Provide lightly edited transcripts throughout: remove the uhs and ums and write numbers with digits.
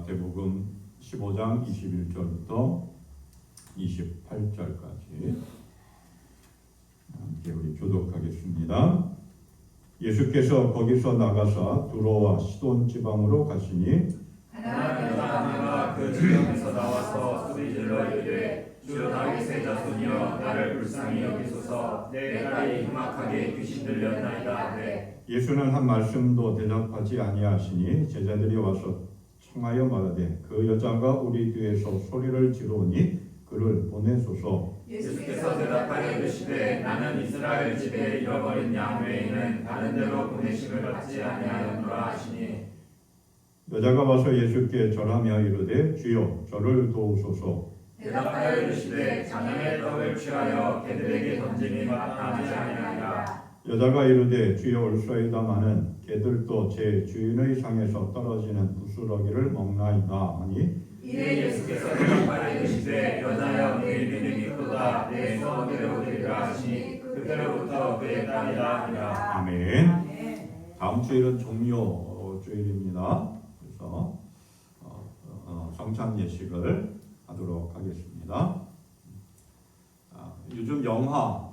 마태복음 15장 21절부터 28절까지 함께 우리 교독하겠습니다. 예수께서 거기서 나가사 두로와 시돈 지방으로 가시니 가난한 여자가 그 지경에서 나와서 소리질러 이르되 주 다윗의 자손이여 나를 불쌍히 여기소서 내 딸이 흉악하게 귀신 들렸나이다 하되 예수는 한 말씀도 대답하지 아니하시니 제자들이 와서 청하여 말하되 그 여자가 우리 뒤에서 소리를 지르니 그를 보내소서. 예수께서 대답하여 이르시되 나는 이스라엘 집에 잃어버린 양 외에는 다른 데로 보내심을 받지 아니하였노라 하시니 여자가 와서 예수께 절하며 이르되 주여 저를 도우소서. 대답하여 이르시되 자녀의 떡을 취하여 개들에게 던짐이 마땅하지 아니하니라. 여자가 이르되 주여 올소이다마는 개들도 제 주인의 상에서 떨어지는 부스러기를 먹나이다 하니 이에 예수께서 대답하여 이르시되 여자여 네 믿음이 크도다 내 소원대로 되리라 하시니 그때로부터 그의 딸이라 하니라. 아멘. 다음 주일은 종료 주일입니다. 그래서 성찬 예식을 하도록 하겠습니다. 요즘 영화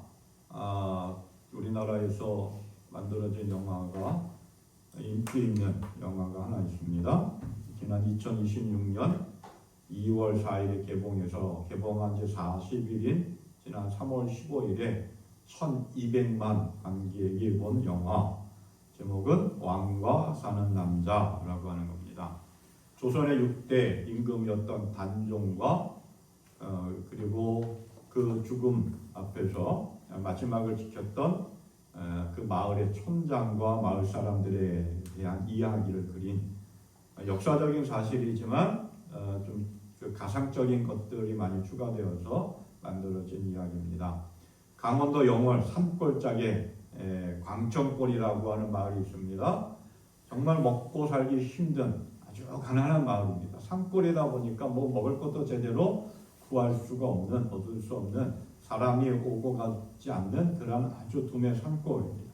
우리나라에서 만들어진 영화가 인기 있는 영화가 하나 있습니다. 지난 2026년 2월 4일에 개봉한 지 40일인 지난 3월 15일에 1200만 관객이 본 영화, 제목은 왕과 사는 남자라고 하는 겁니다. 조선의 6대 임금이었던 단종과 그리고 그 죽음 앞에서 마지막을 지켰던 그 마을의 촌장과 마을 사람들에 대한 이야기를 그린 역사적인 사실이지만 좀 가상적인 것들이 많이 추가되어서 만들어진 이야기입니다. 강원도 영월 산골짜기에 광천골이라고 하는 마을이 있습니다. 정말 먹고 살기 힘든 아주 가난한 마을입니다. 산골이다 보니까 뭐 먹을 것도 제대로 구할 수가 없는, 얻을 수 없는, 사람이 오고 가지 않는 그런 아주 둠의 산골입니다.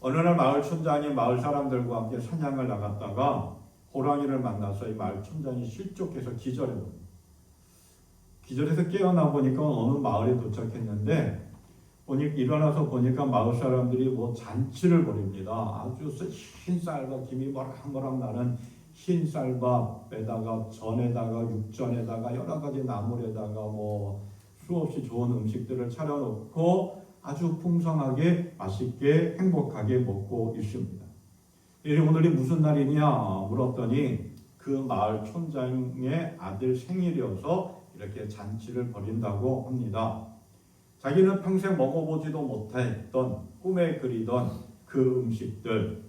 어느 날 마을 촌장이 마을 사람들과 함께 사냥을 나갔다가 호랑이를 만나서 이 마을 촌장이 실족해서 기절해버립니다. 기절해서 깨어나 보니까 어느 마을에 도착했는데 일어나서 보니까 마을 사람들이 뭐 잔치를 벌입니다. 아주 흰 쌀과 김이 모락모락 나는 흰 쌀밥에다가 전에다가 육전에다가 여러 가지 나물에다가 뭐 수없이 좋은 음식들을 차려놓고 아주 풍성하게 맛있게 행복하게 먹고 있습니다. 오늘이 무슨 날이냐 물었더니 그 마을 촌장의 아들 생일이어서 이렇게 잔치를 벌인다고 합니다. 자기는 평생 먹어보지도 못했던 꿈에 그리던 그 음식들,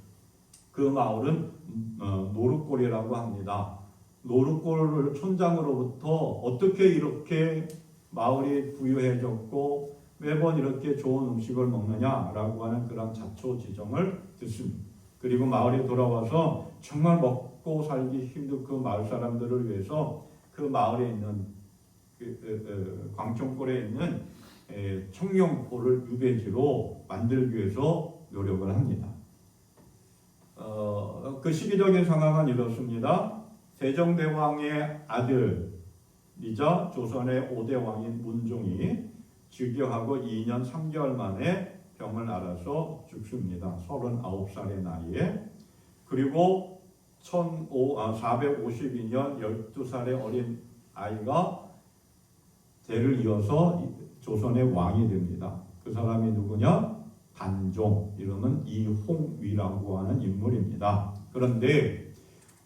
그 마을은 노릇골이라고 합니다. 노릇골 촌장으로부터 어떻게 이렇게 마을이 부유해졌고 매번 이렇게 좋은 음식을 먹느냐라고 하는 그런 자초지종을 듣습니다. 그리고 마을에 돌아와서 정말 먹고 살기 힘든 그 마을 사람들을 위해서 그 마을에 있는 광천골에 있는 청룡포를 유배지로 만들기 위해서 노력을 합니다. 그 시기적인 상황은 이렇습니다. 세종대왕의 아들이자 조선의 5대 왕인 문종이 즉위하고 2년 3개월 만에 병을 앓아서 죽습니다. 39살의 나이에. 그리고 452년 12살의 어린 아이가 대를 이어서 조선의 왕이 됩니다. 그 사람이 누구냐? 단종, 이름은 이홍위라고 하는 인물입니다. 그런데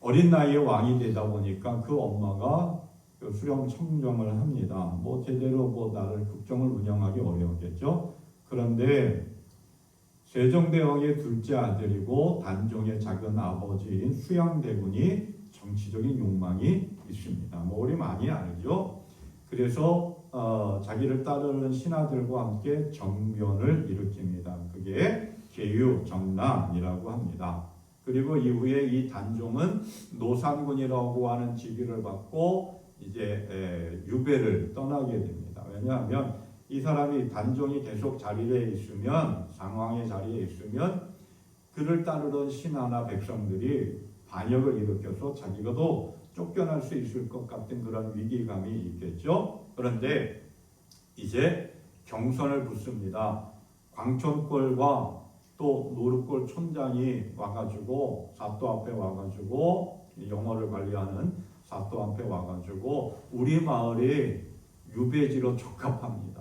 어린 나이에 왕이 되다 보니까 그 엄마가 수령 청정을 합니다. 뭐 제대로 나를 국정을 운영하기 어려웠겠죠. 그런데 세종대왕의 둘째 아들이고 단종의 작은 아버지인 수양대군이 정치적인 욕망이 있습니다. 우리 많이 알죠. 그래서 자기를 따르는 신하들과 함께 정변을 일으킵니다. 그게 계유정난이라고 합니다. 그리고 이후에 이 단종은 노산군이라고 하는 직위를 받고 이제 유배를 떠나게 됩니다. 왜냐하면 이 사람이 단종이 계속 자리에 있으면 상황의 자리에 있으면 그를 따르던 신하나 백성들이 반역을 일으켜서 자기가도 쫓겨날 수 있을 것 같은 그런 위기감이 있겠죠. 그런데 이제 경선을 붙습니다. 광천골과 또 노릇골 촌장이 와가지고 사또 앞에 와가지고 영어를 관리하는 사또 앞에 와가지고 우리 마을이 유배지로 적합합니다.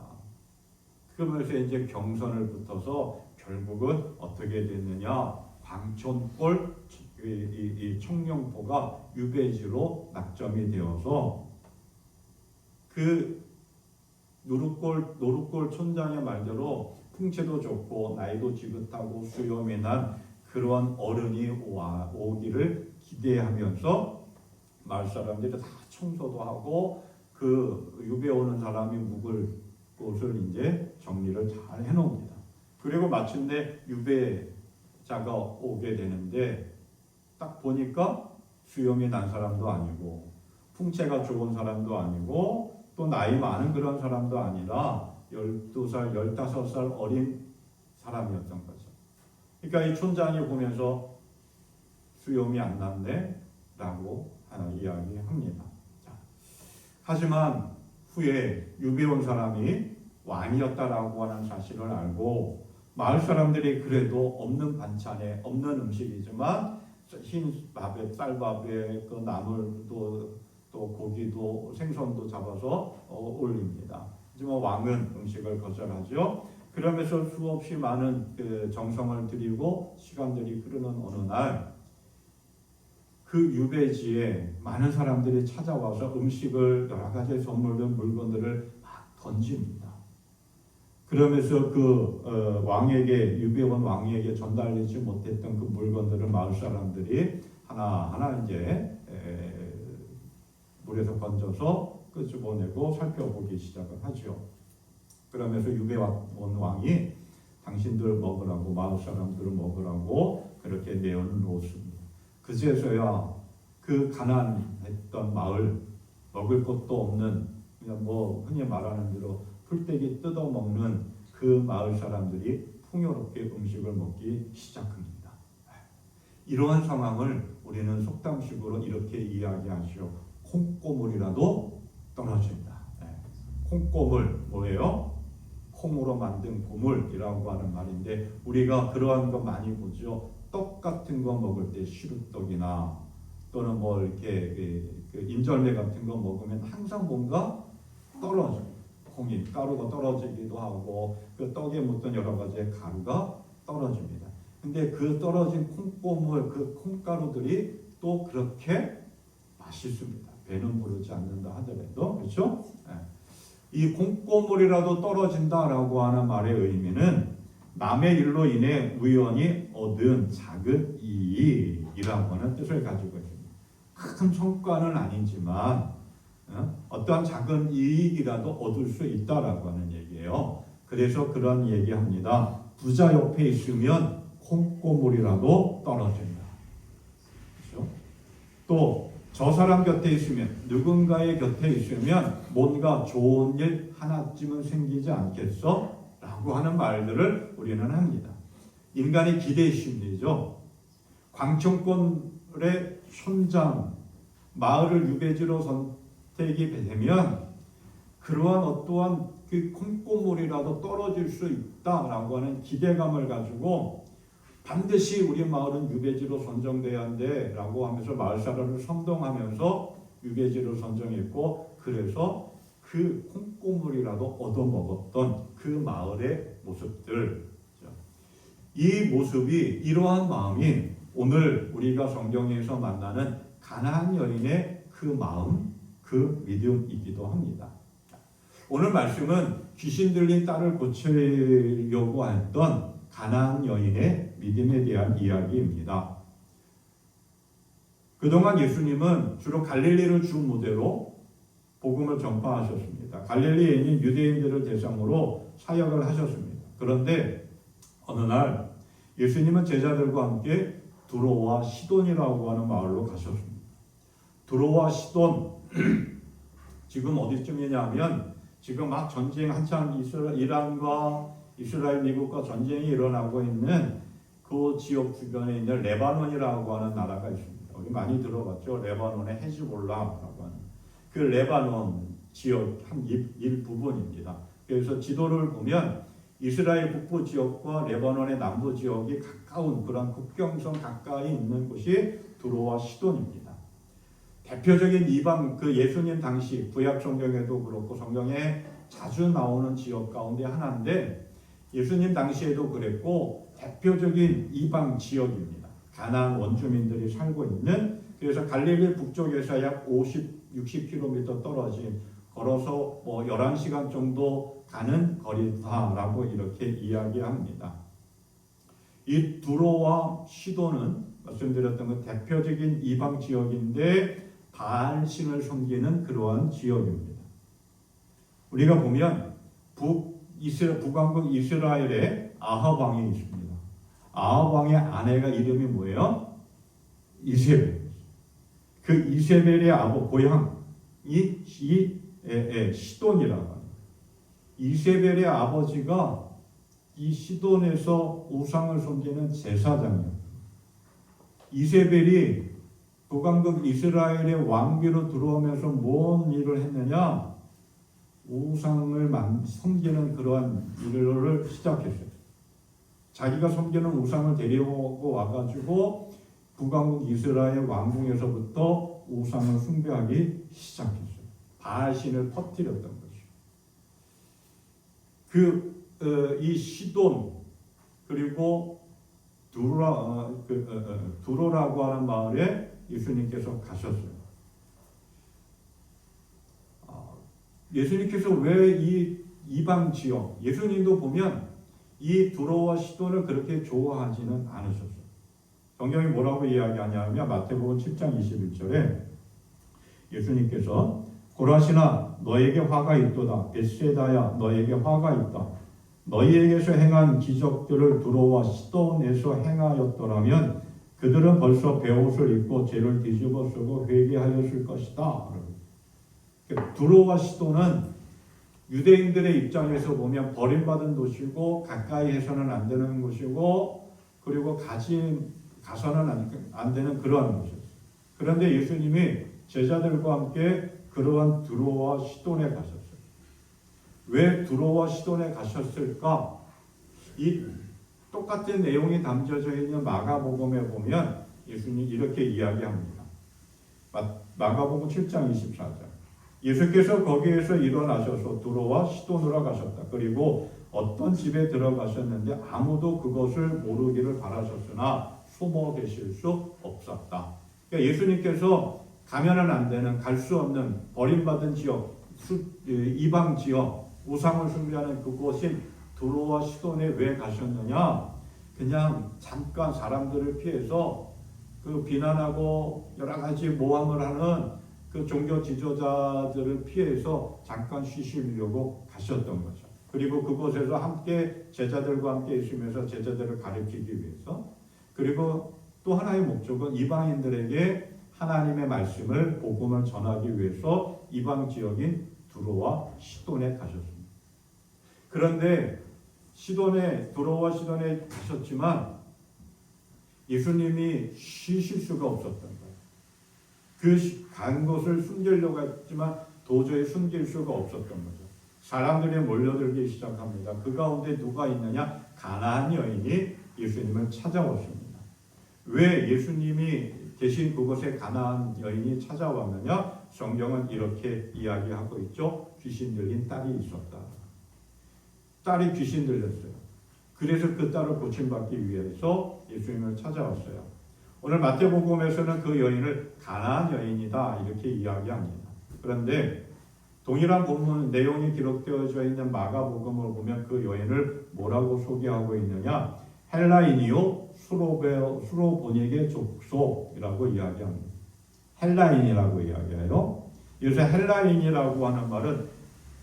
그러면서 이제 경선을 붙어서 결국은 어떻게 됐느냐? 광천골 이 청룡포가 유배지로 낙점이 되어서 그 노릇골 촌장의 말대로 풍채도 좋고 나이도 지긋하고 수염이 난 그런 어른이 오기를 기대하면서 마을 사람들이 다 청소도 하고 그 유배 오는 사람이 묵을 곳을 이제 정리를 잘 해놓습니다. 그리고 마침내 유배자가 오게 되는데 딱 보니까 수염이 난 사람도 아니고 풍채가 좋은 사람도 아니고 또 나이 많은 그런 사람도 아니라 12살, 15살 어린 사람이었던 거죠. 그러니까 이 촌장이 보면서 수염이 안 났네 라고 이야기합니다. 자, 하지만 후에 유배 온 사람이 왕이었다라고 하는 사실을 알고 마을 사람들이 그래도 없는 반찬에 없는 음식이지만 흰 밥에 쌀밥에 그 나물도 또 고기도 생선도 잡아서 올립니다. 하지만 왕은 음식을 거절하죠. 그러면서 수없이 많은 그 정성을 들이고 시간들이 흐르는 어느 날 그 유배지에 많은 사람들이 찾아와서 음식을 여러 가지 선물들 물건들을 막 던집니다. 그러면서 그 왕에게 유배원 왕에게 전달되지 못했던 그 물건들을 마을 사람들이 하나하나 이제 물에서 건져서 끄집어내고 살펴보기 시작을 하죠. 그러면서 유배원 왕이 당신들 먹으라고 마을 사람들을 먹으라고 그렇게 내어놓습니다. 그제서야 그 가난했던 마을 먹을 것도 없는 그냥 뭐 흔히 말하는 대로 풀떼기 뜯어먹는 그 마을 사람들이 풍요롭게 음식을 먹기 시작합니다. 이러한 상황을 우리는 속담식으로 이렇게 이야기하죠. 콩고물이라도 떨어진다. 콩고물 뭐예요? 콩으로 만든 고물이라고 하는 말인데 우리가 그러한 거 많이 보죠. 떡 같은 거 먹을 때 시루떡이나 또는 뭐 이렇게 그 인절미 같은 거 먹으면 항상 뭔가 떨어져요. 콩이 가루가 떨어지기도 하고 그 떡에 묻던 여러 가지의 가루가 떨어집니다. 근데 그 떨어진 콩고물 그 콩가루들이 또 그렇게 맛있습니다. 배는 부르지 않는다 하더라도 그렇죠? 이 콩고물이라도 떨어진다라고 하는 말의 의미는 남의 일로 인해 우연히 얻은 작은 이익이라고 하는 뜻을 가지고 있습니다. 큰 성과는 아니지만 어떠한 작은 이익이라도 얻을 수 있다라고 하는 얘기예요. 그래서 그런 얘기합니다. 부자 옆에 있으면 콩고물이라도 떨어진다. 그렇죠? 또 저 사람 곁에 있으면 누군가의 곁에 있으면 뭔가 좋은 일 하나쯤은 생기지 않겠어? 라고 하는 말들을 우리는 합니다. 인간의 기대 심리죠. 광천골의 촌장 마을을 유배지로 선택이 되면 그러한 어떠한 그 콩고물이라도 떨어질 수 있다라고 하는 기대감을 가지고 반드시 우리 마을은 유배지로 선정돼야 한다라고 하면서 마을 사람을 선동하면서 유배지로 선정했고 그래서 그 콩고물이라도 얻어먹었던 그 마을의 모습들 이 모습이 이러한 마음이 오늘 우리가 성경에서 만나는 가나안 여인의 그 마음 그 믿음이기도 합니다. 오늘 말씀은 귀신 들린 딸을 고치려고 했던 가나안 여인의 믿음에 대한 이야기입니다. 그동안 예수님은 주로 갈릴리를 주 무대로 복음을 전파하셨습니다. 갈릴리에 있는 유대인들을 대상으로 사역을 하셨습니다. 그런데 어느 날 예수님은 제자들과 함께 두로와 시돈이라고 하는 마을로 가셨습니다. 두로와 시돈 지금 어디쯤이냐면 지금 막 전쟁 한창 이란과 이스라엘 미국과 전쟁이 일어나고 있는 그 지역 주변에 있는 레바논이라고 하는 나라가 있습니다. 우리 많이 들어봤죠. 레바논의 헤즈볼라라고 하는 그 레바논 지역 한 일부분입니다. 그래서 지도를 보면 이스라엘 북부 지역과 레바논의 남부 지역이 가까운 그런 국경선 가까이 있는 곳이 두로와 시돈입니다. 대표적인 이방 그 예수님 당시 구약 성경에도 그렇고 성경에 자주 나오는 지역 가운데 하나인데 예수님 당시에도 그랬고 대표적인 이방 지역입니다. 가나안 원주민들이 살고 있는 그래서 갈릴리 북쪽에서 약 60km 떨어진 걸어서 11시간 정도 가는 거리다라고 이렇게 이야기합니다. 이 두로와 시도는 말씀드렸던 것 대표적인 이방 지역인데 바알신을 섬기는 그러한 지역입니다. 우리가 보면 북왕국 이스라엘에 아합 왕이 있습니다. 아합 왕의 아내가 이름이 뭐예요? 이세벨. 그 이세벨의 고향이 시돈이라고 합니다. 이세벨의 아버지가 이 시돈에서 우상을 섬기는 제사장이에요. 이세벨이 북왕국 이스라엘의 왕비로 들어오면서 뭔 일을 했느냐? 우상을 섬기는 그러한 일을 시작했어요. 자기가 섬기는 우상을 데려오고 와가지고 북왕국 이스라엘 왕궁에서부터 우상을 숭배하기 시작했어요. 바알신을 퍼뜨렸던 것이죠. 이 시돈 그리고 두로라고 하는 마을에 예수님께서 가셨어요. 예수님께서 왜 이 이방 지역, 예수님도 보면 이 두로와 시돈을 그렇게 좋아하지는 않으셨어요. 성경이 뭐라고 이야기하냐면 마태복음 7장 21절에 예수님께서 고라시나 너에게 화가 있도다. 벳세다야 너에게 화가 있다. 너희에게서 행한 기적들을 두로와 시돈에서 행하였더라면 그들은 벌써 베옷을 입고 죄를 뒤집어 쓰고 회개하였을 것이다. 두로와 시돈은 유대인들의 입장에서 보면 버림받은 도시고 가까이 해서는 안 되는 곳이고 그리고 가서는 안 되는 그러한 곳이었어요. 그런데 예수님이 제자들과 함께 그러한 두로와 시돈에 가셨어요. 왜 두로와 시돈에 가셨을까? 이 똑같은 내용이 담겨져 있는 마가복음에 보면 예수님이 이렇게 이야기합니다. 마가복음 7장 24절. 예수께서 거기에서 일어나셔서 두로와 시돈으로 가셨다. 그리고 어떤 집에 들어가셨는데 아무도 그것을 모르기를 바라셨으나 숨어 계실 수 없었다. 그러니까 예수님께서 가면은 안 되는 갈 수 없는 버림받은 지역, 이방 지역, 우상을 숭배하는 그곳인 두로와 시돈에 왜 가셨느냐? 그냥 잠깐 사람들을 피해서 그 비난하고 여러 가지 모함을 하는 그 종교 지도자들을 피해서 잠깐 쉬시려고 가셨던 거죠. 그리고 그곳에서 함께 제자들과 함께 있으면서 제자들을 가르치기 위해서 그리고 또 하나의 목적은 이방인들에게 하나님의 말씀을 복음을 전하기 위해서 이방 지역인 두로와 시돈에 가셨습니다. 그런데 두로와 시돈에 가셨지만 예수님이 쉬실 수가 없었던 거예요. 그 간 곳을 숨기려고 했지만 도저히 숨길 수가 없었던 거죠. 사람들이 몰려들기 시작합니다. 그 가운데 누가 있느냐? 가나안 여인이 예수님을 찾아왔습니다. 왜 예수님이 계신 그곳에 가나안 여인이 찾아왔느냐? 성경은 이렇게 이야기하고 있죠. 귀신 들린 딸이 있었다. 딸이 귀신 들렸어요. 그래서 그 딸을 고침받기 위해서 예수님을 찾아왔어요. 오늘 마태복음에서는 그 여인을 가나안 여인이다 이렇게 이야기합니다. 그런데 동일한 본문 내용이 기록되어져 있는 마가복음을 보면 그 여인을 뭐라고 소개하고 있느냐? 헬라인이요 수로보닉의 족속이라고 이야기합니다. 헬라인이라고 이야기해요. 요새 헬라인이라고 하는 말은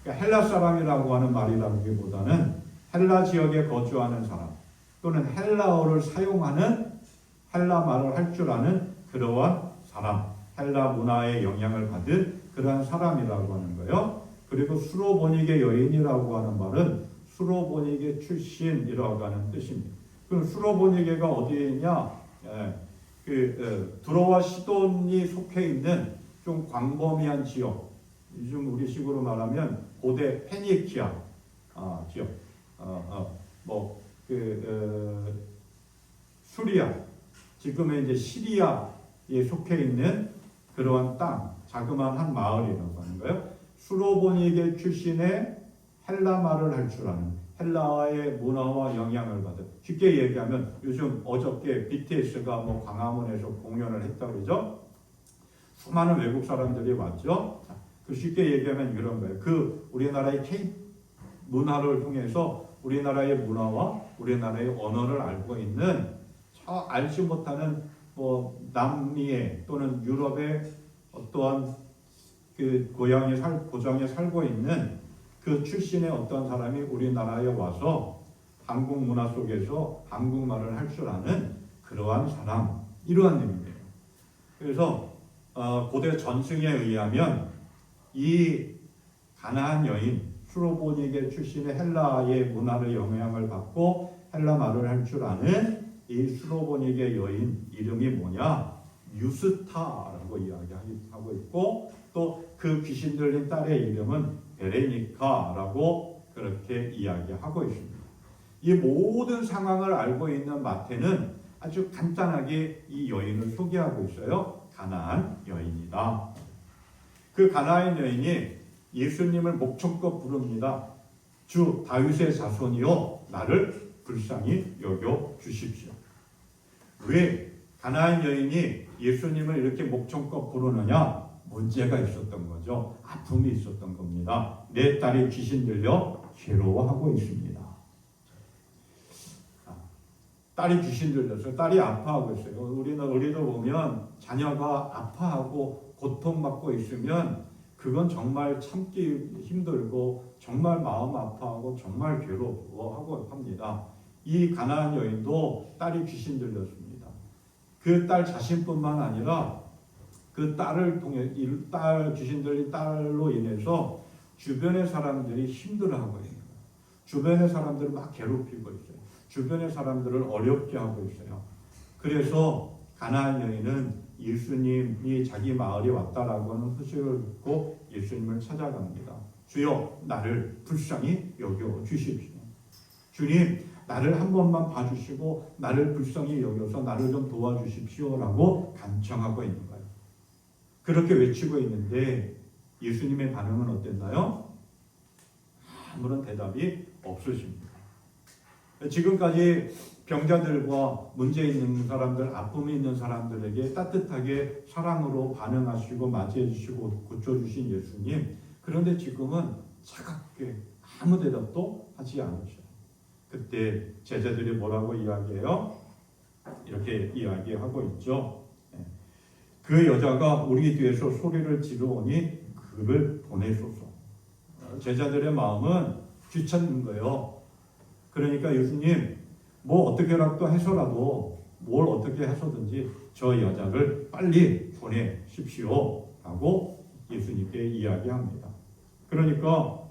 헬라 사람이라고 하는 말이라기보다는 헬라 지역에 거주하는 사람 또는 헬라어를 사용하는 헬라 말을 할 줄 아는 그러한 사람, 헬라 문화의 영향을 받은 그러한 사람이라고 하는 거예요. 그리고 수로보닉의 여인이라고 하는 말은 수로보닉의 출신이라고 하는 뜻입니다. 그럼 수로보니게가 어디에 있냐? 두로와 시돈이 속해 있는 좀 광범위한 지역, 요즘 우리식으로 말하면 고대 페니키아 지역, 수리아, 지금의 이제 시리아에 속해 있는 그러한 땅, 자그마한 한 마을이라고 하는 거예요. 수로보니게 출신의 헬라 말을 할 줄 아는, 헬라의 문화와 영향을 받은, 쉽게 얘기하면 요즘 어저께 BTS가 뭐 광화문에서 공연을 했다고 그러죠. 수많은 외국 사람들이 왔죠. 그 쉽게 얘기하면 이런 거예요. 그 우리나라의 K 문화를 통해서 우리나라의 문화와 우리나라의 언어를 알고 있는 알지 못하는 뭐 남미의 또는 유럽의 어떠한 그 고장에 살고 있는 그 출신의 어떤 사람이 우리나라에 와서 한국 문화 속에서 한국말을 할 줄 아는 그러한 사람, 이러한 의미예요. 그래서 고대 전승에 의하면 이 가나안 여인 수로보니게 출신의 헬라의 문화를 영향을 받고 헬라 말을 할 줄 아는 이 수로보니게 여인 이름이 뭐냐? 유스타라고 이야기하고 있고, 또 그 귀신 들린 딸의 이름은 베레니카라고 그렇게 이야기하고 있습니다. 이 모든 상황을 알고 있는 마태는 아주 간단하게 이 여인을 소개하고 있어요. 가나안 여인이다. 그 가나안 여인이 예수님을 목청껏 부릅니다. 주 다윗의 자손이여 나를 불쌍히 여겨 주십시오. 왜 가나안 여인이 예수님을 이렇게 목청껏 부르느냐? 문제가 있었던 거죠. 아픔이 있었던 겁니다. 내 딸이 귀신 들려 괴로워하고 있습니다. 딸이 귀신 들려서 딸이 아파하고 있어요. 우리도 보면 자녀가 아파하고 고통받고 있으면 그건 정말 참기 힘들고 정말 마음 아파하고 정말 괴로워하고 합니다. 이 가나안 여인도 딸이 귀신 들렸습니다. 그 딸 자신뿐만 아니라 그 딸을 통해 귀신 들린 딸로 인해서 주변의 사람들이 힘들어하고 있는 거예요. 주변의 사람들을 막 괴롭히고 있어요. 주변의 사람들을 어렵게 하고 있어요. 그래서 가나안 여인은 예수님이 자기 마을에 왔다라고 하는 소식을 듣고 예수님을 찾아갑니다. 주여 나를 불쌍히 여겨 주십시오. 주님 나를 한 번만 봐주시고 나를 불쌍히 여겨서 나를 좀 도와주십시오라고 간청하고 있는 거예요. 그렇게 외치고 있는데 예수님의 반응은 어땠나요? 아무런 대답이 없으십니다. 지금까지 병자들과 문제 있는 사람들, 아픔이 있는 사람들에게 따뜻하게 사랑으로 반응하시고 맞이해 주시고 고쳐주신 예수님, 그런데 지금은 차갑게 아무 대답도 하지 않으셔요. 그때 제자들이 뭐라고 이야기해요? 이렇게 이야기하고 있죠. 그 여자가 우리 뒤에서 소리를 지르오니 그를 보내소서. 제자들의 마음은 귀찮은 거예요. 그러니까 예수님 뭐 어떻게라도 해서라도 뭘 어떻게 해서든지 저 여자를 빨리 보내십시오 라고 예수님께 이야기합니다. 그러니까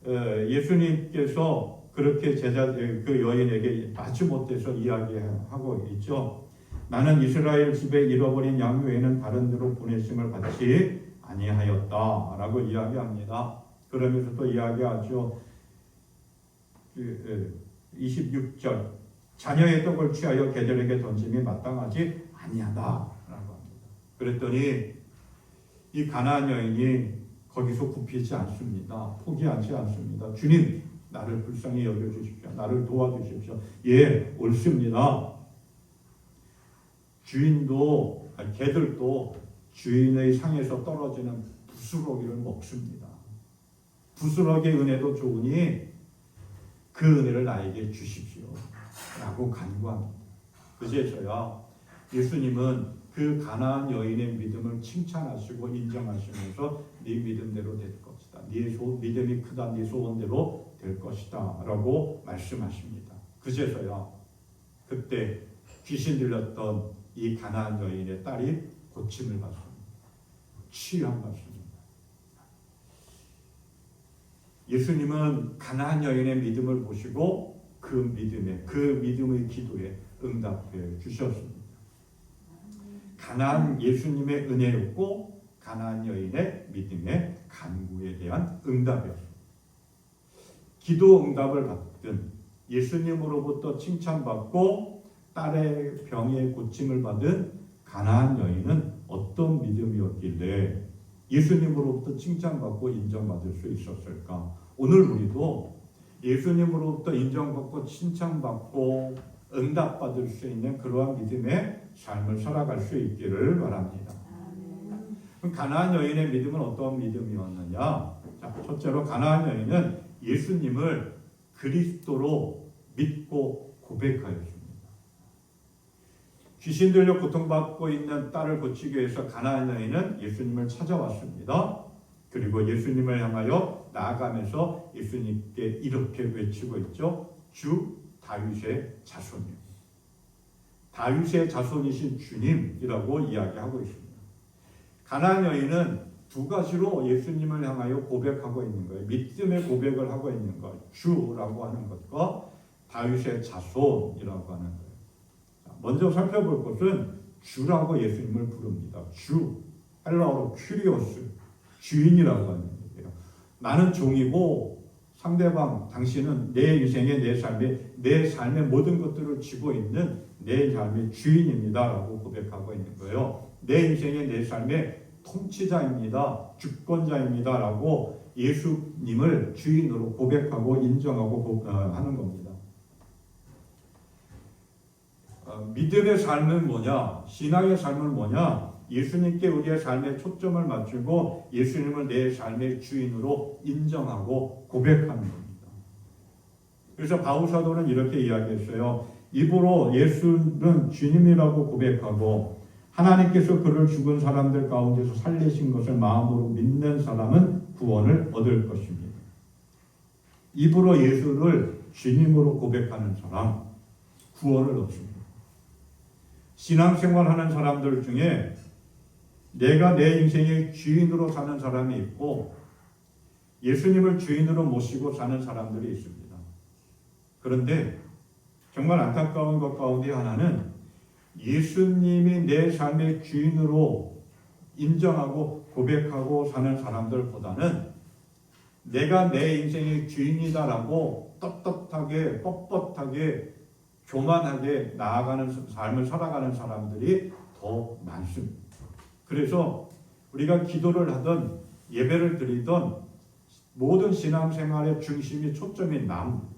예수님께서 그렇게 그 여인에게 마지못해서 이야기하고 있죠. 나는 이스라엘 집에 잃어버린 양 외에는 다른 데로 보내심을 받지 아니하였다라고 이야기합니다. 그러면서 또 이야기하죠. 26절 자녀의 떡을 취하여 개들에게 던짐이 마땅하지 아니하다라고 합니다. 그랬더니 이 가나안 여인이 거기서 굽히지 않습니다. 포기하지 않습니다. 주님 나를 불쌍히 여겨주십시오. 나를 도와주십시오. 예, 옳습니다. 개들도 주인의 상에서 떨어지는 부스러기를 먹습니다. 부스러기의 은혜도 좋으니 그 은혜를 나에게 주십시오 라고 간구합니다. 그제서야 예수님은 그 가나안 여인의 믿음을 칭찬하시고 인정하시면서 네 믿음대로 될 것이다. 네 믿음이 크다. 네 소원대로 될 것이다 라고 말씀하십니다. 그제서야 그때 귀신 들렸던 이 가나안 여인의 딸이 고침을 받습니다. 치유받습니다. 예수님은 가나안 여인의 믿음을 보시고 그 믿음의 기도에 응답해 주셨습니다. 가나안 예수님의 은혜였고 가나안 여인의 믿음의 간구에 대한 응답이었습니다. 기도 응답을 받든 예수님으로부터 칭찬받고 딸의 병의 고침을 받은 가나안 여인은 어떤 믿음이었길래 예수님으로부터 칭찬받고 인정받을 수 있었을까? 오늘 우리도 예수님으로부터 인정받고 칭찬받고 응답받을 수 있는 그러한 믿음의 삶을 살아갈 수 있기를 바랍니다. 그럼 가나안 여인의 믿음은 어떤 믿음이었느냐? 자, 첫째로 가나안 여인은 예수님을 그리스도로 믿고 고백하였습니다. 귀신 들려 고통받고 있는 딸을 고치기 위해서 가나안 여인은 예수님을 찾아왔습니다. 그리고 예수님을 향하여 나아가면서 예수님께 이렇게 외치고 있죠. 주 다윗의 자손이요. 다윗의 자손이신 주님이라고 이야기하고 있습니다. 가나안 여인은 두 가지로 예수님을 향하여 고백하고 있는 거예요. 믿음의 고백을 하고 있는 것, 주라고 하는 것과 다윗의 자손이라고 하는 거예요. 먼저 살펴볼 것은 주라고 예수님을 부릅니다. 주, 헬라어로 큐리오스, 주인이라고 하는 얘기예요. 나는 종이고 상대방, 당신은 내 인생의 내 삶의 모든 것들을 쥐고 있는 내 삶의 주인입니다라고 고백하고 있는 거예요. 내 인생의 내 삶의 통치자입니다. 주권자입니다라고 예수님을 주인으로 고백하고 인정하고 하는 겁니다. 믿음의 삶은 뭐냐? 신앙의 삶은 뭐냐? 예수님께 우리의 삶의 초점을 맞추고 예수님을 내 삶의 주인으로 인정하고 고백하는 겁니다. 그래서 바울 사도는 이렇게 이야기했어요. 입으로 예수는 주님이라고 고백하고 하나님께서 그를 죽은 사람들 가운데서 살리신 것을 마음으로 믿는 사람은 구원을 얻을 것입니다. 입으로 예수를 주님으로 고백하는 사람, 구원을 얻습니다. 신앙생활하는 사람들 중에 내가 내 인생의 주인으로 사는 사람이 있고 예수님을 주인으로 모시고 사는 사람들이 있습니다. 그런데 정말 안타까운 것 가운데 하나는 예수님이 내 삶의 주인으로 인정하고 고백하고 사는 사람들보다는 내가 내 인생의 주인이다라고 떳떳하게 뻣뻣하게 교만하게 나아가는 삶을 살아가는 사람들이 더 많습니다. 그래서 우리가 기도를 하든 예배를 드리든 모든 신앙생활의 중심이 초점이 남.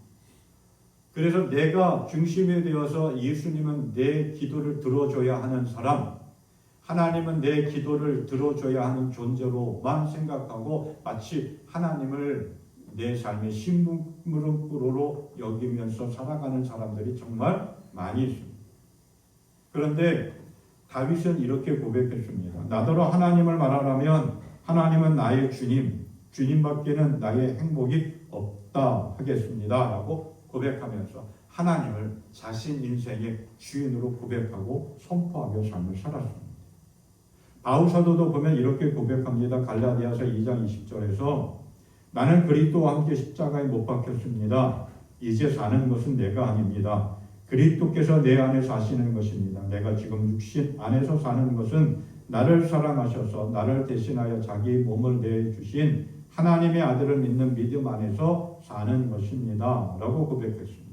그래서 내가 중심이 되어서 예수님은 내 기도를 들어줘야 하는 사람, 하나님은 내 기도를 들어줘야 하는 존재로만 생각하고 마치 하나님을 내 삶의 심부름꾼으로 여기면서 살아가는 사람들이 정말 많이 있습니다. 그런데 다윗은 이렇게 고백했습니다. 나더러 하나님을 말하라면 하나님은 나의 주님, 주님밖에는 나의 행복이 없다 하겠습니다 라고 고백하면서 하나님을 자신 인생의 주인으로 고백하고 선포하며 삶을 살았습니다. 바울 사도도 보면 이렇게 고백합니다. 갈라디아서 2장 20절에서 나는 그리스도와 함께 십자가에 못 박혔습니다. 이제 사는 것은 내가 아닙니다. 그리스도께서 내 안에 사시는 것입니다. 내가 지금 육신 안에서 사는 것은 나를 사랑하셔서 나를 대신하여 자기 몸을 내주신 하나님의 아들을 믿는 믿음 안에서 사는 것입니다. 라고 고백했습니다.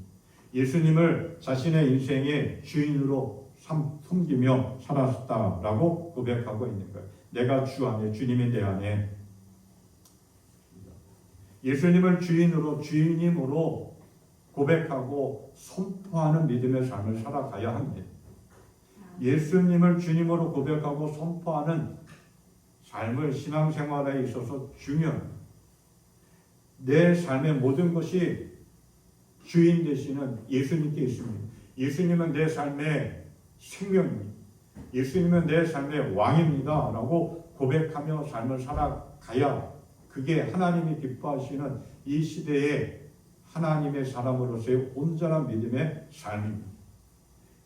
예수님을 자신의 인생의 주인으로 섬기며 살았다라고 고백하고 있는 거예요. 내가 주 안에, 주님이 내 안에 예수님을 주님으로 고백하고 선포하는 믿음의 삶을 살아가야 합니다. 예수님을 주님으로 고백하고 선포하는 삶을 신앙생활에 있어서 중요합니다. 내 삶의 모든 것이 주인 되시는 예수님께 있습니다. 예수님은 내 삶의 생명입니다. 예수님은 내 삶의 왕입니다. 라고 고백하며 삶을 살아가야 그게 하나님이 기뻐하시는 이 시대에 하나님의 사람으로서의 온전한 믿음의 삶입니다.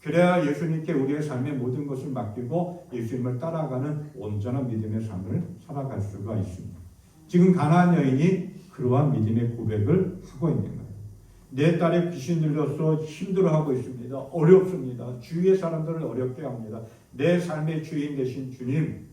그래야 예수님께 우리의 삶의 모든 것을 맡기고 예수님을 따라가는 온전한 믿음의 삶을 살아갈 수가 있습니다. 지금 가나안 여인이 그러한 믿음의 고백을 하고 있는 거예요. 내 딸이 귀신 들려서 힘들어하고 있습니다. 어렵습니다. 주위의 사람들을 어렵게 합니다. 내 삶의 주인 되신 주님,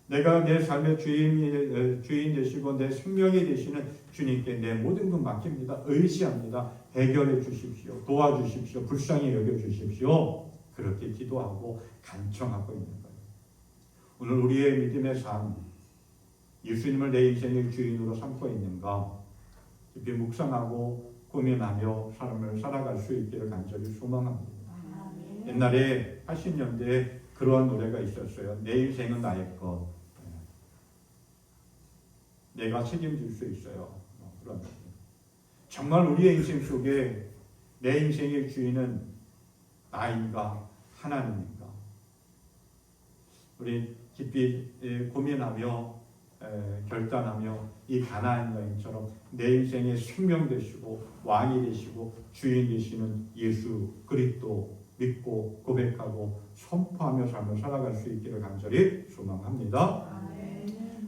내가 내 삶의 주인 되시고 내 생명이 되시는 주님께 내 모든 것 맡깁니다. 의지합니다. 해결해 주십시오. 도와주십시오. 불쌍히 여겨주십시오. 그렇게 기도하고 간청하고 있는 거예요. 오늘 우리의 믿음의 삶, 예수님을 내 인생의 주인으로 삼고 있는가 깊이 묵상하고 고민하며 삶을 살아갈 수 있기를 간절히 소망합니다. 옛날에 80년대에 그러한 노래가 있었어요. 내 인생은 나의 것, 내가 책임질 수 있어요. 그런 거예요. 정말 우리의 인생 속에 내 인생의 주인은 나인가 하나님인가? 우리 깊이 고민하며 결단하며 이 가나안 여인처럼 내 인생의 생명 되시고 왕이 되시고 주인 되시는 예수 그리스도 믿고 고백하고 선포하며 삶을 살아갈 수 있기를 간절히 소망합니다.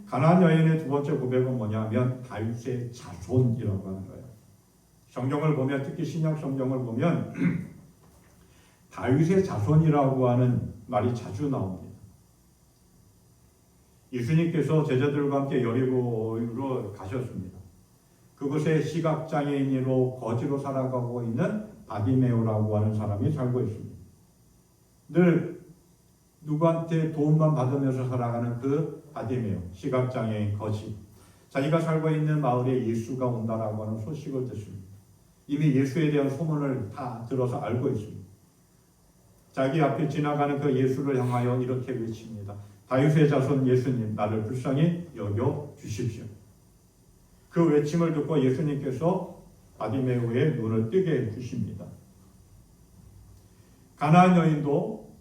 가나안 여인의 두 번째 고백은 뭐냐면 다윗의 자손이라고 하는 거예요. 성경을 보면 특히 신약 성경을 보면 다윗의 자손이라고 하는 말이 자주 나옵니다. 예수님께서 제자들과 함께 여리고로 가셨습니다. 그곳에 시각장애인으로 거지로 살아가고 있는 바디메오라고 하는 사람이 살고 있습니다. 늘 누구한테 도움만 받으면서 살아가는 그 바디메오, 시각장애인 거지. 자기가 살고 있는 마을에 예수가 온다라고 하는 소식을 듣습니다. 이미 예수에 대한 소문을 다 들어서 알고 있습니다. 자기 앞에 지나가는 그 예수를 향하여 이렇게 외칩니다. 다윗의 자손 예수님, 나를 불쌍히 여겨 주십시오. 그 외침을 듣고 예수님께서 바디메오의 눈을 뜨게 해주십니다. 가나안 여인도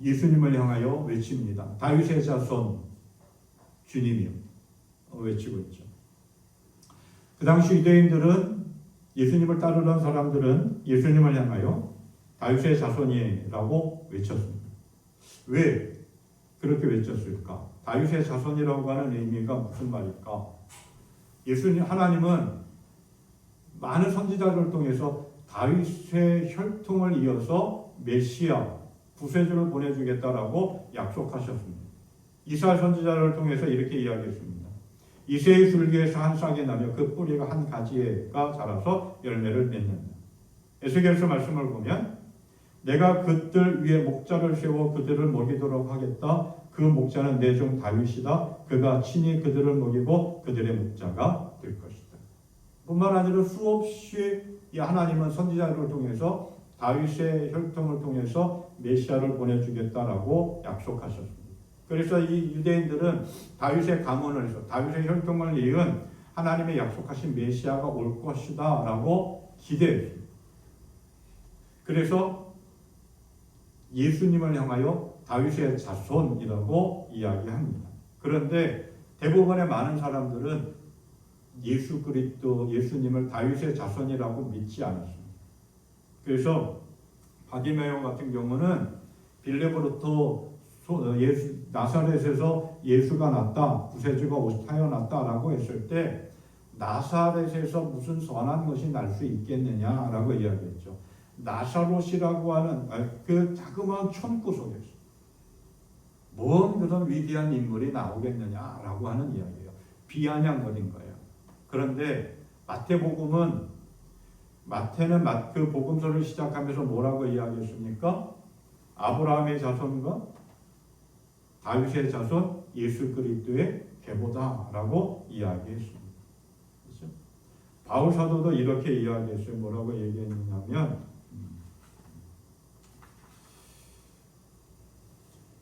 예수님을 향하여 외칩니다. 다윗의 자손 주님이요 외치고 있죠. 그 당시 유대인들은 예수님을 따르던 사람들은 예수님을 향하여 다윗의 자손이라고 외쳤습니다. 왜 그렇게 외쳤을까? 다윗의 자손이라고 하는 의미가 무슨 말일까? 예수님 하나님은 많은 선지자들을 통해서 다윗의 혈통을 이어서 메시아 구세주를 보내주겠다라고 약속하셨습니다. 이사야 선지자를 통해서 이렇게 이야기했습니다. 이새의 줄기에서 한 싹이 나며 그 뿌리가 한 가지가 자라서 열매를 맺는다. 에스겔서 말씀을 보면 내가 그들 위에 목자를 세워 그들을 먹이도록 하겠다. 그 목자는 내 종 다윗이다. 그가 친히 그들을 먹이고 그들의 목자가 될 것이다. 뿐만 아니라 수없이 이 하나님은 선지자를 통해서 다윗의 혈통을 통해서 메시아를 보내주겠다라고 약속하셨습니다. 그래서 이 유대인들은 다윗의 가문을 해서 다윗의 혈통을 이은 하나님의 약속하신 메시아가 올 것이다 라고 기대했습니다. 그래서 예수님을 향하여 다윗의 자손이라고 이야기합니다. 그런데 대부분의 많은 사람들은 예수 그리스도 예수님을 다윗의 자손이라고 믿지 않았습니다. 그래서 바디메오 같은 경우는 빌레보로부터 나사렛에서 예수가 났다, 구세주가 태어났다라고 했을 때 나사렛에서 무슨 선한 것이 날 수 있겠느냐라고 이야기했죠. 나사롯이라고 하는 그 자그마한 촌구 속에서 뭔 그런 위대한 인물이 나오겠느냐라고 하는 이야기예요. 비아냥거린 거예요. 그런데 마태복음은 마태는 그 복음서를 시작하면서 뭐라고 이야기했습니까? 아브라함의 자손과 다윗의 자손 예수 그리스도의 계보다라고 이야기했습니다. 그렇죠? 바울 사도도 이렇게 이야기했어요. 뭐라고 얘기했냐면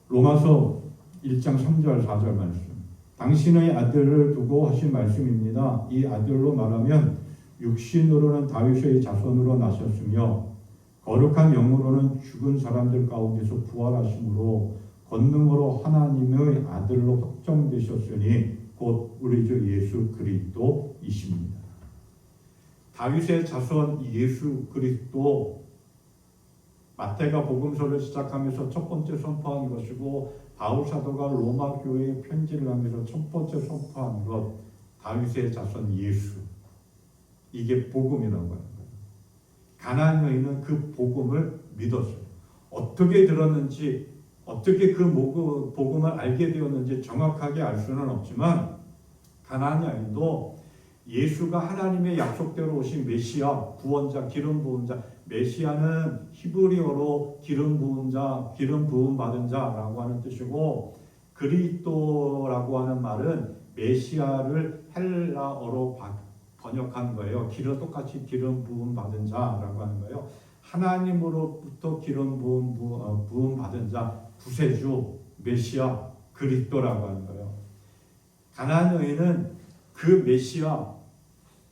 로마서 1장 3절 4절 말씀. 당신의 아들을 두고 하신 말씀입니다. 이 아들로 말하면 육신으로는 다윗의 자손으로 나셨으며 거룩한 영으로는 죽은 사람들 가운데서 부활하심으로 권능으로 하나님의 아들로 확정되셨으니 곧 우리 주 예수 그리스도이십니다. 다윗의 자손 예수 그리스도 마태가 복음서를 시작하면서 첫 번째 선포한 것이고 바울 사도가 로마 교회에 편지를 하면서 첫 번째 선포한 것 다윗의 자손 예수. 이게 복음이라고 하는 거예요. 가나안 여인은 그 복음을 믿었어요. 어떻게 들었는지 어떻게 그 복음을 알게 되었는지 정확하게 알 수는 없지만 가나안 여인도 예수가 하나님의 약속대로 오신 메시아, 구원자, 기름 부은 자, 메시아는 히브리어로 기름 부은 자, 기름 부음 받은 자라고 하는 뜻이고 그리스도라고 하는 말은 메시아를 헬라어로 번역한 거예요. 똑같이 기름 부음 받은 자라고 하는 거예요. 하나님으로부터 기름 부음 받은 자, 구세주, 메시아, 그리스도라고 하는 거예요. 가나안 여인은 그 메시아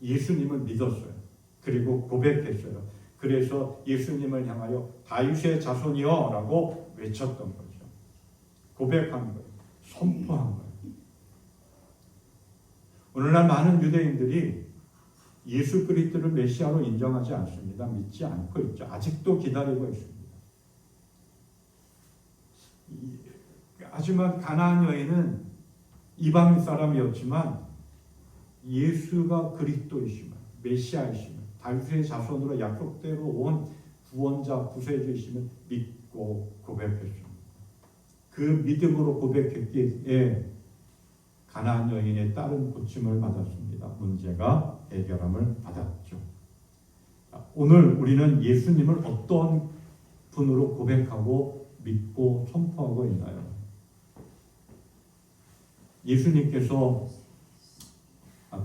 예수님을 믿었어요. 그리고 고백했어요. 그래서 예수님을 향하여 다윗의 자손이여라고 외쳤던 거죠. 고백한 거예요. 선포한 거예요. 오늘날 많은 유대인들이 예수 그리스도를 메시아로 인정하지 않습니다. 믿지 않고 있죠. 아직도 기다리고 있습니다. 하지만 가나안 여인은 이방 사람이었지만 예수가 그리스도이심을, 메시아이심을, 다윗의 자손으로 약속대로 온 구원자, 구세주이심을 믿고 고백했습니다. 그 믿음으로 고백했기에 가나안 여인의 딸은 고침을 받았습니다. 문제가 해결함을 받았죠. 오늘 우리는 예수님을 어떤 분으로 고백하고 믿고 선포하고 있나요? 예수님께서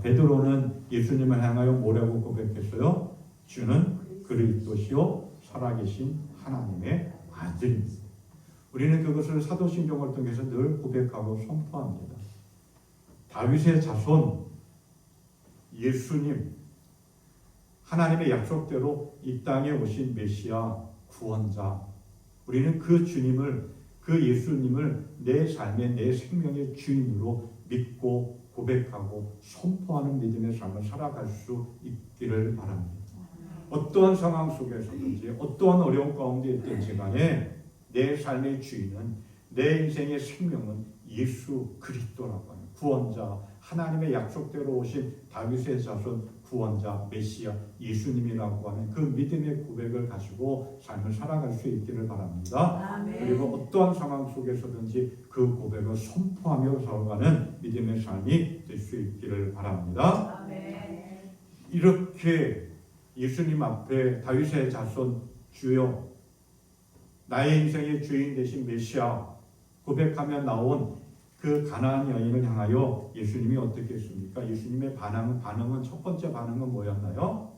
베드로는 예수님을 향하여 뭐라고 고백했어요? 주는 그리스도시요 살아계신 하나님의 아들입니다. 우리는 그것을 사도신경을 통해서 늘 고백하고 선포합니다. 다윗의 자손 예수님, 하나님의 약속대로 이 땅에 오신 메시아 구원자, 우리는 그 주님을, 그 예수님을 내 삶의, 내 생명의 주인으로 믿고 고백하고 선포하는 믿음의 삶을 살아갈 수 있기를 바랍니다. 어떠한 상황 속에서든지 어떠한 어려운 가운데 있든지 간에 내 삶의 주인은, 내 인생의 생명은 예수 그리스도라고 하는 구원자, 하나님의 약속대로 오신 다윗의 자손 구원자, 메시아, 예수님이라고 하는 그 믿음의 고백을 가지고 삶을 살아갈 수 있기를 바랍니다. 아멘. 그리고 어떠한 상황 속에서든지 그 고백을 선포하며 살아가는 믿음의 삶이 될 수 있기를 바랍니다. 아멘. 이렇게 예수님 앞에 다윗의 자손 주여, 나의 인생의 주인 되신 메시아 고백하며 나온 그 가나안 여인을 향하여 예수님이 어떻게 했습니까? 예수님의 반응은 첫 번째 반응은 뭐였나요?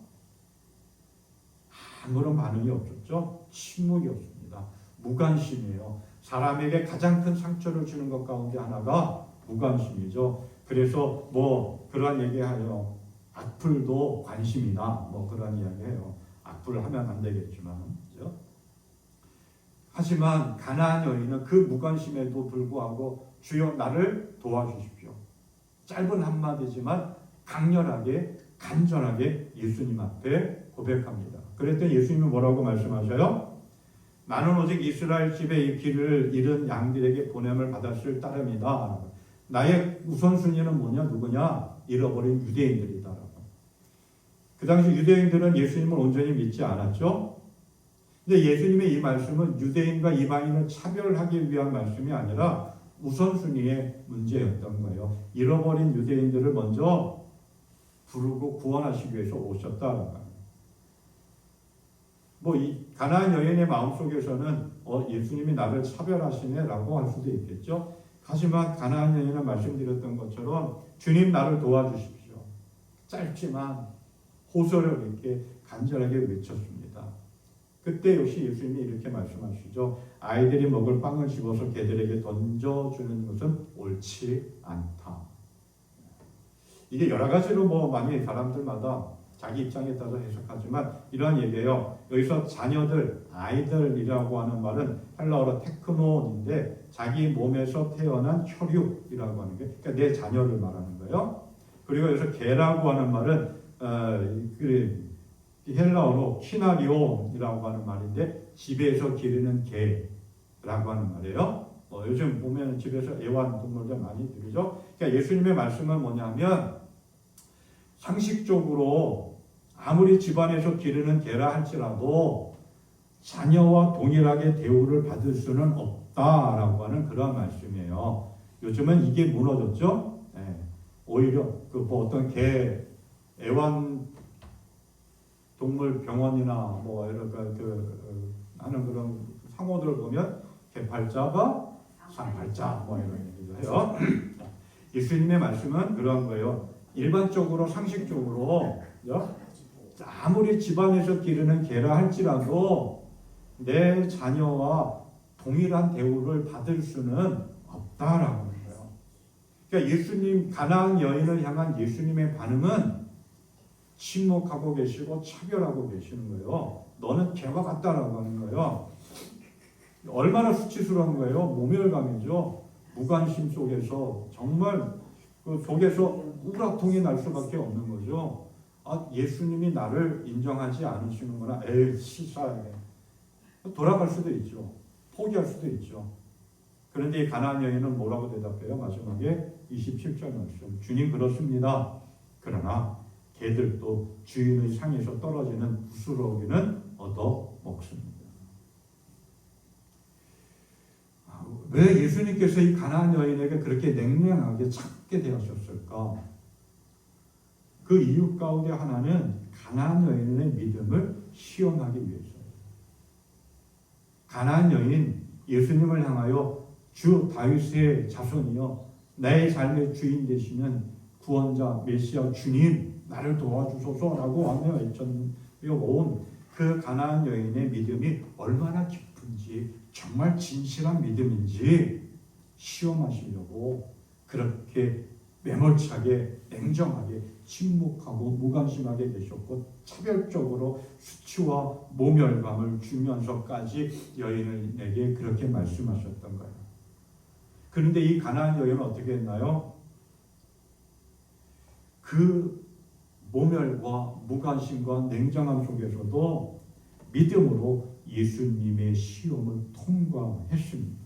아무런 반응이 없었죠. 침묵이었습니다. 무관심이에요. 사람에게 가장 큰 상처를 주는 것 가운데 하나가 무관심이죠. 그래서 그런 얘기하여 악플도 관심이다. 그런 이야기해요. 악플을 하면 안 되겠지만, 그죠? 하지만 가나안 여인은 그 무관심에도 불구하고 주여 나를 도와주십시오. 짧은 한마디지만 강렬하게 간절하게 예수님 앞에 고백합니다. 그랬더니 예수님은 뭐라고 말씀하셔요? 나는 오직 이스라엘 집에 이 길을 잃은 양들에게 보냄을 받았을 따름이다. 나의 우선순위는 누구냐? 잃어버린 유대인들이다. 그 당시 유대인들은 예수님을 온전히 믿지 않았죠. 근데 예수님의 이 말씀은 유대인과 이방인을 차별하기 위한 말씀이 아니라 우선순위의 문제였던 거예요. 잃어버린 유대인들을 먼저 부르고 구원하시기 위해서 오셨다는 거예요. 이 가나안 여인의 마음속에서는 예수님이 나를 차별하시네라고 할 수도 있겠죠. 하지만 가나안 여인은 말씀드렸던 것처럼 주님 나를 도와주십시오. 짧지만 호소력 있게 간절하게 외쳤습니다. 그때 역시 예수님이 이렇게 말씀하시죠. 아이들이 먹을 빵을 집어서 개들에게 던져주는 것은 옳지 않다. 이게 여러 가지로 많이 사람들마다 자기 입장에 따라 해석하지만 이러한 얘기예요. 여기서 자녀들, 아이들이라고 하는 말은 헬라어로 테크논인데 자기 몸에서 태어난 혈육이라고 하는 게 그러니까 내 자녀를 말하는 거예요. 그리고 여기서 개라고 하는 말은 헬라어로 키나리온이라고 하는 말인데 집에서 기르는 개라고 하는 말이에요. 요즘 보면 집에서 애완동물들 많이 기르죠. 그러니까 예수님의 말씀은 뭐냐면 상식적으로 아무리 집안에서 기르는 개라 할지라도 자녀와 동일하게 대우를 받을 수는 없다라고 하는 그런 말씀이에요. 요즘은 이게 무너졌죠. 네. 오히려 뭐 어떤 애완 동물 병원이나 뭐 이런 하는 그런 상호들을 보면 개팔자가 상팔자 뭐 이런 얘기도 해요. 예수님의 말씀은 그런 거예요. 일반적으로 상식적으로 아무리 집안에서 기르는 개라 할지라도 내 자녀와 동일한 대우를 받을 수는 없다라고 하는 거예요. 그러니까 예수님 가나안 여인을 향한 예수님의 반응은 침묵하고 계시고 차별하고 계시는 거예요. 너는 개와 같다라고 하는 거예요. 얼마나 수치스러운 거예요. 모멸감이죠. 무관심 속에서 정말 그 속에서 우라통이 날 수밖에 없는 거죠. 아, 예수님이 나를 인정하지 않으시는구나. 에이, 치사하게. 돌아갈 수도 있죠. 포기할 수도 있죠. 그런데 이 가나안 여인은 뭐라고 대답해요? 마지막에 27절 말씀. 주님 그렇습니다. 그러나 개들도 주인의 상에서 떨어지는 부스러기는 얻어 먹습니다. 왜 예수님께서 이 가나안 여인에게 그렇게 냉랭하게 찾게 되었을까? 그 이유 가운데 하나는 가나안 여인의 믿음을 시험하기 위해서예요. 가나안 여인 예수님을 향하여 주 다윗의 자손이여 나의 삶의 주인 되시는 구원자 메시아 주님 나를 도와주소서라고 하며 외쳐온 그 가나안 여인의 믿음이 얼마나 깊은지 정말 진실한 믿음인지 시험하시려고 그렇게 매몰차게 냉정하게 침묵하고 무관심하게 되셨고 차별적으로 수치와 모멸감을 주면서까지 여인에게 그렇게 말씀하셨던 거예요. 그런데 이 가나안 여인은 어떻게 했나요? 그 모멸과 무관심과 냉정함 속에서도 믿음으로 예수님의 시험을 통과했습니다.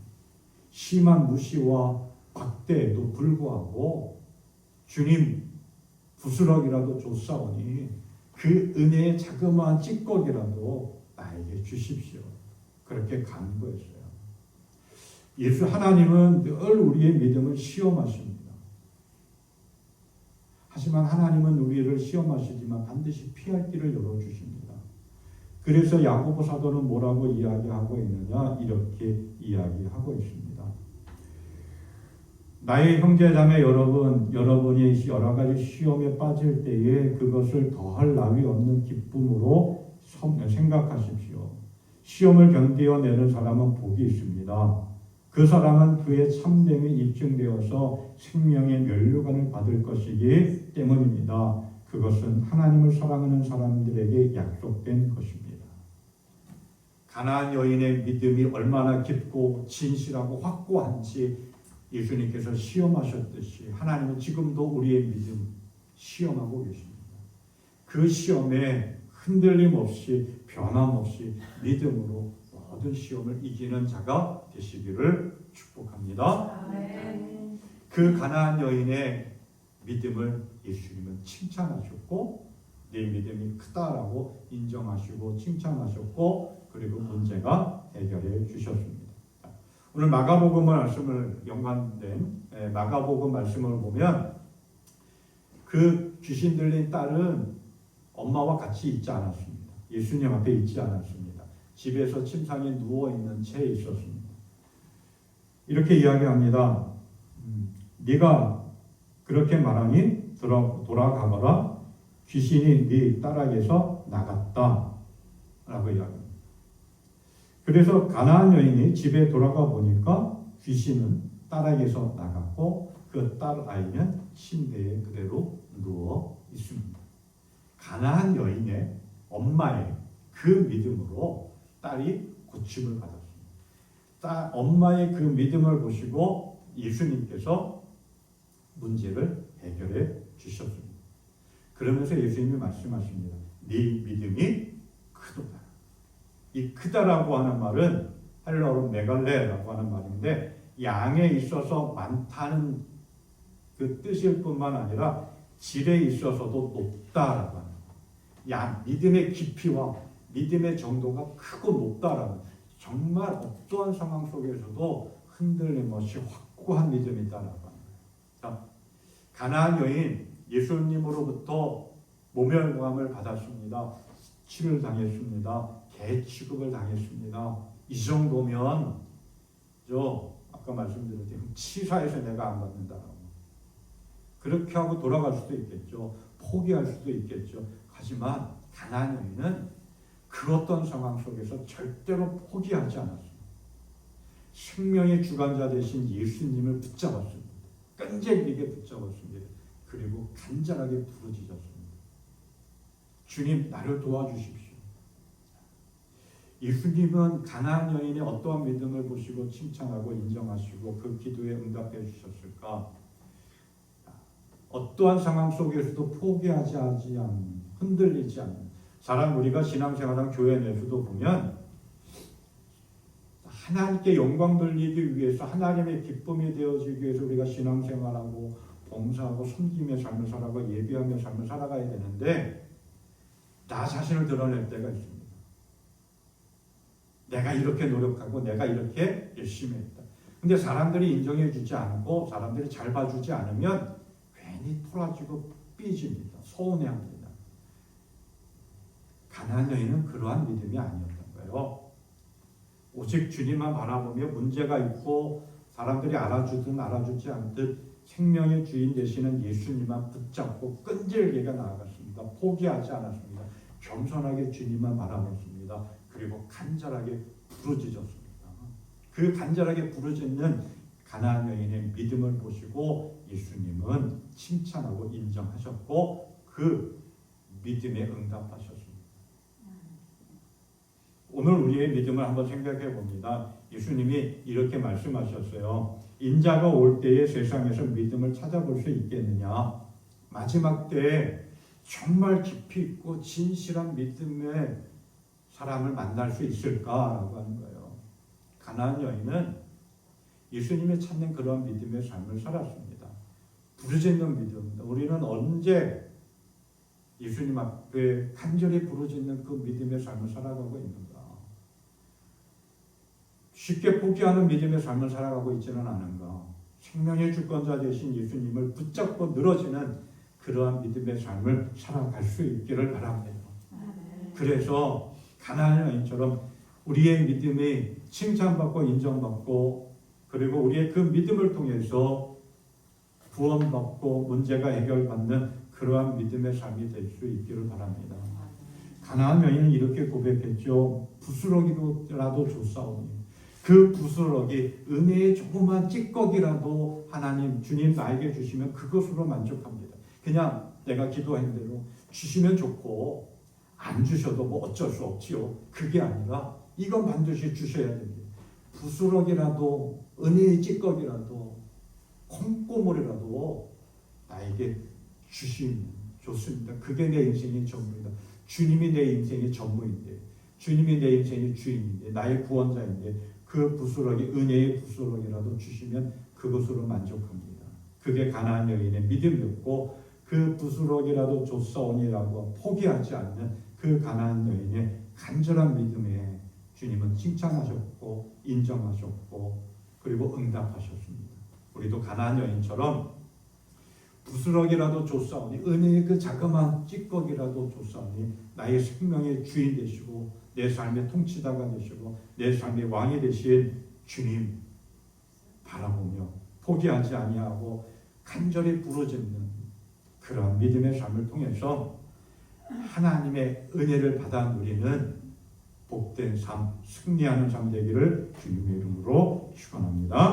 심한 무시와 박대에도 불구하고 주님 부스럭이라도 줬사오니 그 은혜의 자그마한 찌꺼기라도 나에게 주십시오. 그렇게 간구했어요. 하나님은 늘 우리의 믿음을 시험하십니다. 하지만 하나님은 우리를 시험하시지만 반드시 피할 길을 열어주십니다. 그래서 야고보 사도는 뭐라고 이야기하고 있느냐? 이렇게 이야기하고 있습니다. 나의 형제자매 여러분, 여러분이 여러 가지 시험에 빠질 때에 그것을 더할 나위 없는 기쁨으로 생각하십시오. 시험을 견디어내는 사람은 복이 있습니다. 그 사람은 그의 참됨이 입증되어서 생명의 면류관을 받을 것이기 때문입니다. 그것은 하나님을 사랑하는 사람들에게 약속된 것입니다. 가나안 여인의 믿음이 얼마나 깊고 진실하고 확고한지 예수님께서 시험하셨듯이 하나님은 지금도 우리의 믿음 시험하고 계십니다. 그 시험에 흔들림 없이 변함없이 믿음으로 모든 시험을 이기는 자가 되시기를 축복합니다. 아멘. 그 가나안 여인의 믿음을 예수님은 칭찬하셨고 내 믿음이 크다라고 인정하시고 칭찬하셨고 그리고 문제가 해결해 주셨습니다. 오늘 마가복음 말씀을 연관된 마가복음 말씀을 보면 그 귀신 들린 딸은 엄마와 같이 있지 않았습니다. 예수님 앞에 있지 않았습니다. 집에서 침상에 누워있는 채 있었습니다. 이렇게 이야기합니다. 네가 그렇게 말하니 돌아가거라. 귀신이 네 딸에게서 나갔다 라고 이야기합니다. 그래서 가나안 여인이 집에 돌아가 보니까 귀신은 딸에게서 나갔고 그 딸 아이는 침대에 그대로 누워 있습니다. 가나안 여인의 엄마의 그 믿음으로 딸이 고침을 받았습니다. 엄마의 그 믿음을 보시고 예수님께서 문제를 해결해 주셨습니다. 그러면서 예수님이 말씀하십니다. 네 믿음이 크도다. 이 크다라고 하는 말은 헬라어로 메갈레라고 하는 말인데 양에 있어서 많다는 그 뜻일 뿐만 아니라 질에 있어서도 높다라고 하는 믿음의 깊이와 믿음의 정도가 크고 높다라는 정말 어떠한 상황 속에서도 흔들림 없이 확고한 믿음이 있다라고 합니다. 자, 가나안 여인 예수님으로부터 모멸감을 받았습니다. 치를 당했습니다. 개 취급을 당했습니다. 이 정도면 아까 말씀드렸듯이 치사해서 내가 안 받는다라고 그렇게 하고 돌아갈 수도 있겠죠. 포기할 수도 있겠죠. 하지만 가나안 여인은 그 어떤 상황 속에서 절대로 포기하지 않았습니다. 생명의 주관자 되신 예수님을 붙잡았습니다. 끈질기게 붙잡았습니다. 그리고 간절하게 부르짖었습니다. 주님, 나를 도와주십시오. 예수님은 가나안 여인의 어떠한 믿음을 보시고 칭찬하고 인정하시고 그 기도에 응답해 주셨을까? 어떠한 상황 속에서도 포기하지 않는, 흔들리지 않는 사람, 우리가 신앙생활한 교회 내에서도 보면 하나님께 영광 돌리기 위해서, 하나님의 기쁨이 되어지기 위해서 우리가 신앙생활하고 봉사하고 섬김의 삶을 살아가고 예비하며 삶을 살아가야 되는데 나 자신을 드러낼 때가 있습니다. 내가 이렇게 노력하고 내가 이렇게 열심히 했다. 근데 사람들이 인정해 주지 않고 사람들이 잘 봐주지 않으면 괜히 토라지고 삐집니다. 서운해합니다. 가나안 여인은 그러한 믿음이 아니었던 거예요. 오직 주님만 바라보며 문제가 있고 사람들이 알아주든 알아주지 않듯 생명의 주인 되시는 예수님만 붙잡고 끈질기게 나아갔습니다. 포기하지 않았습니다. 겸손하게 주님만 바라봤습니다. 그리고 간절하게 부르짖었습니다. 그 간절하게 부르짖는 가나안 여인의 믿음을 보시고 예수님은 칭찬하고 인정하셨고 그 믿음에 응답하셨습니다. 오늘 우리의 믿음을 한번 생각해 봅니다. 예수님이 이렇게 말씀하셨어요. 인자가 올 때에 세상에서 믿음을 찾아볼 수 있겠느냐? 마지막 때에 정말 깊이 있고 진실한 믿음의 사람을 만날 수 있을까라고 하는 거예요. 가나안 여인은 예수님이 찾는 그런 믿음의 삶을 살았습니다. 부르짖는 믿음입니다. 우리는 언제 예수님 앞에 간절히 부르짖는 그 믿음의 삶을 살아가고 있는가? 쉽게 포기하는 믿음의 삶을 살아가고 있지는 않은가? 생명의 주권자 되신 예수님을 붙잡고 늘어지는 그러한 믿음의 삶을 살아갈 수 있기를 바랍니다. 그래서 가나안 여인처럼 우리의 믿음이 칭찬받고 인정받고 그리고 우리의 그 믿음을 통해서 구원받고 문제가 해결받는 그러한 믿음의 삶이 될 수 있기를 바랍니다. 가나안 여인은 이렇게 고백했죠. 부스러기라도 줬사오니 그 부스러기 은혜의 조그만 찌꺼기라도 하나님 주님 나에게 주시면 그것으로 만족합니다. 그냥 내가 기도한 대로 주시면 좋고 안 주셔도 뭐 어쩔 수 없지요. 그게 아니라 이건 반드시 주셔야 됩니다. 부스러기라도 은혜의 찌꺼기라도 콩고물이라도 나에게 주시면 좋습니다. 그게 내 인생의 전부입니다. 주님이 내 인생의 전부인데 주님이 내 인생의 주인인데 나의 구원자인데 그 부스러기 은혜의 부스러기라도 주시면 그것으로 만족합니다. 그게 가나안 여인의 믿음이었고 그 부스러기라도 줬사오니라고 포기하지 않는 그 가나안 여인의 간절한 믿음에 주님은 칭찬하셨고 인정하셨고 그리고 응답하셨습니다. 우리도 가나안 여인처럼 부스러기라도 줬사오니 은혜의 그 자그마한 찌꺼기라도 줬사오니 나의 생명의 주인 되시고 내 삶의 통치자가 되시고 내 삶의 왕이 되신 주님 바라보며 포기하지 아니하고 간절히 부르짖는 그런 믿음의 삶을 통해서 하나님의 은혜를 받아 누리는 복된 삶, 승리하는 삶 되기를 주님의 이름으로 축원합니다.